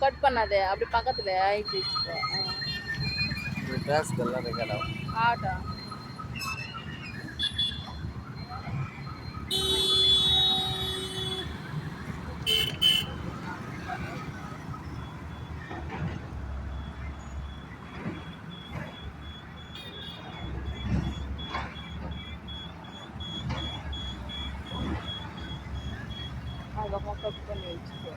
Cut பண்ணாதே அப்படி பக்கத்துல ஆயிட்டு பேசுதெல்லாம் ரெக்கார்ட் ஆகும். ஆட்டா அதுக்கப்புறம் கட் பண்ணி வச்சுக்கோ.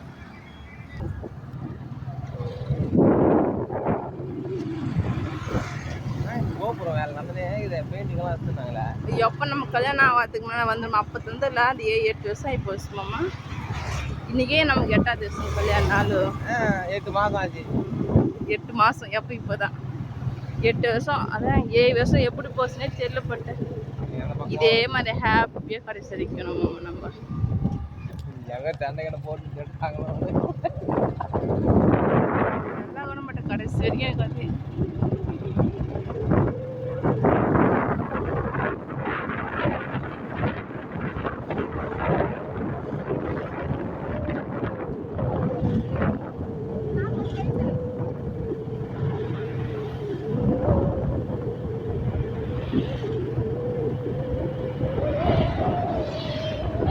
கோபுரம் வேலை நடந்தே இதை பெயிண்டிங்லாம் எடுத்துனாங்களே. எப்போ நம்ம கல்யாணம் ஆகிறதுக்கு முன்னாடி வந்துடும் அப்போ தந்துடல. அது 8 வருஷம் ஆகி போச்சு மாமா. இன்னைக்கே நமக்கு 8ஆவது வருஷம் கல்யாணம் நாள். 8 மாதம் ஆச்சு. 8 மாதம் எப்போ இப்போதான் 8 வருஷம். அதான் 7 வருஷம் எப்படி போச்சுன்னே தெரியலப்பட்டேன். இதே மாதிரி ஹாப்பியாக கடைசி வரைக்கணும் மாமா. நம்ம எங்க தண்டைக்கடை போட்டு கேட்டாங்களோ நல்லா விட மாட்டேன் கடைசி வரைக்கும் கதை.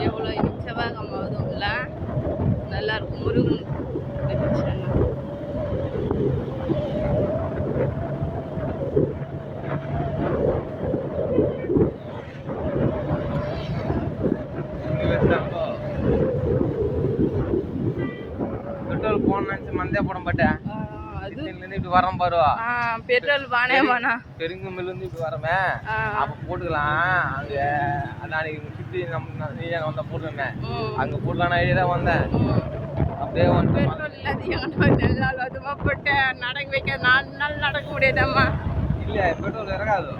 எவ்வளோ செவ்வாய்க்கிழமை வருதும்ல நல்லா இருக்கும். முருகன் பெட்ரோல் போன மந்தே போட மாட்டேன். அது இப்படி வரோம் பாரு பெட்ரோல் வானே வானா பெருங்கு மில்லுந்து இப்படி வரமே அப்ப போட்டுக்கலாம். அங்க அன்னைக்கு சுத்தி நம்ம வந்த போட்டுருந்தேன். அங்க போட்டுலாம் ஐடியா தான் வந்தேன். அப்படியே வந்து பெட்ரோல் இல்லாத நல்லா அதுமா போட்டு நடக்க வைக்க 4 நாள் நடக்க முடியாதாம்மா. இல்ல பெட்ரோல் இறங்காது.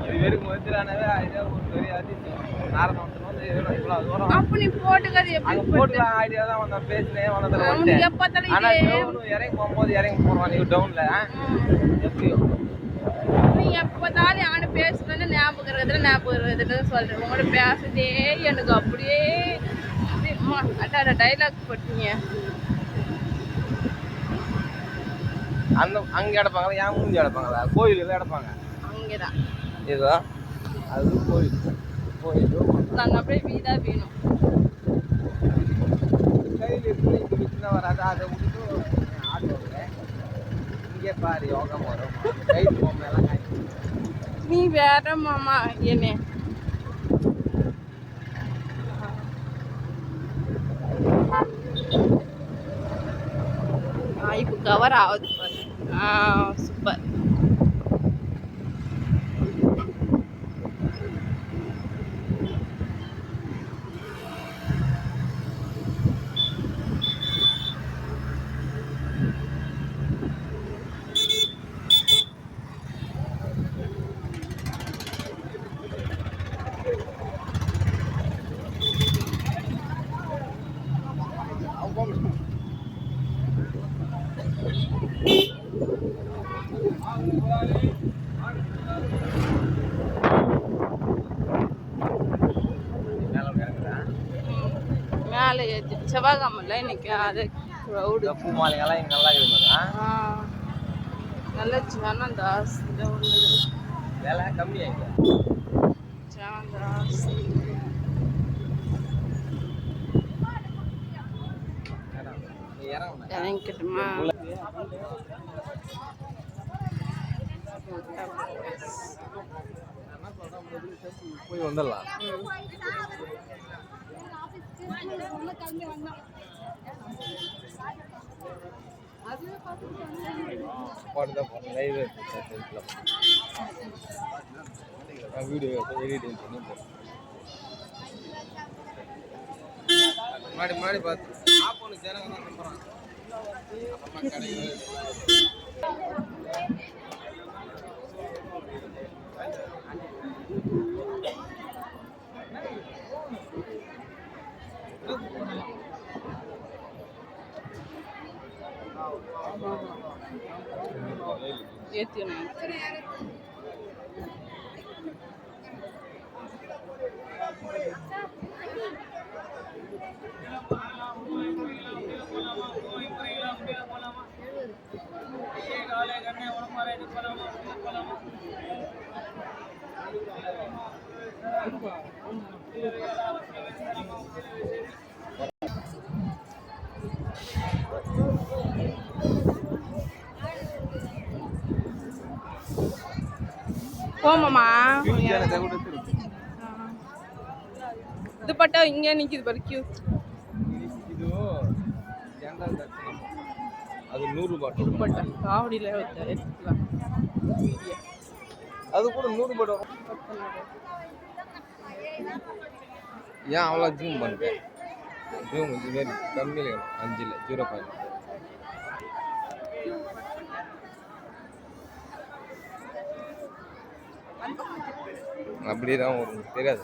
இது வரைக்கும் வந்துடானவே ஐடியா ஒரு பெரிய அதிர்ஷ்டம். நாரணம் வந்து இவ்வளவு தூரம் அப்ப நீ போட்டுக்கிறது எப்படி போட்டுக்கலாம் ஐடியா தான் வந்தேன். பேசினேன் வந்ததுல வந்து ஆனா இறங்கி போகும்போது இறங்கி போடுவான் நீ டவுன்ல எப்படியும் நீ எப்போதாலும் யானை பேசுறது ஞாபகம் இருக்கிறதுன்னு சொல்றேன். உங்களோட பேசுறதே எனக்கு அப்படியே அட்டாட டைலாக் போட்டீங்க. அந்த அங்க எடுப்பாங்க ஏன் மூஞ்சி எடுப்பாங்களா கோயிலுக்கு எடுப்பாங்க அங்கேதான் ஏதோ அது கோயில் நாங்கள் அப்படியே வீடா வேணும் கையில் இருக்குது. இங்கே விட்டுனா வராது. அதை விட்டு ஆடுவாங்க. இங்கே பாரு யோகா வரும் கை பொம்மையெல்லாம் காய்ச்சி. நீ வேற மாமா என்ன இப்போ கவர் ஆகுது பாரு. சூப்பர். மேலே ஏற்றி செவ்வாய்க்கிழமைல இன்னைக்கு அது க்ரௌடு. பூ மாலைங்கெல்லாம் இங்கே நல்லா இருக்குதா? நல்லா ஜனம் ஜாஸ்தி உள்ளது. விலை கம்மியாங்க. ஜனம் ஜாஸ்தி. இறங்கிக்கிட்டுமா? போய் வந்துடலாம். வீடியோ எடிட்டிங் பண்ணி முன்னாடி பார்த்து ஆப்போனு ஜனங்க தான் நம்புறாங்க. அப்புறமா கடைகள் ஏற்றினேன். போமாமா ಕ್ಯೂಜಾನೆ ತಗೊಂಡು ಇದು ಪಟ್ಟ ಹಿಂಗೆ ನಿಂತಿದ್ ಬರ್ ಕ್ಯೂ ಇದು ಜನರಲ್ ದರ್ಶನ ಅದು 100 ರೂಪಾಯಿ ಪಟ್ಟ ಕಾವಡಿಲ್ಲ ಹೋಗ್ತಾರೆ அது கூட 100 ரூபாய் வரும் ஏன் அவ்வளோ ஜூம் பண்ணுறேன் ஜூம் இது மாதிரி கம்மியில் 5 இல்லை 0.5 அப்படியே தான் வரும் தெரியாது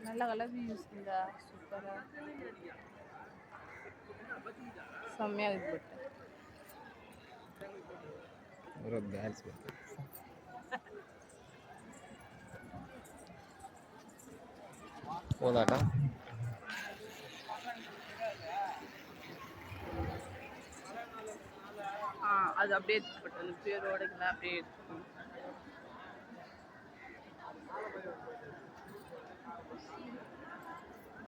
நல்ல கலர் வியூஸ் இருந்தா சூப்பரா செம்மையா இருக்கு ஒரு டான்ஸ் போதாட்டா அது அப்படியே பட் அந்த பேரோட அப்படியே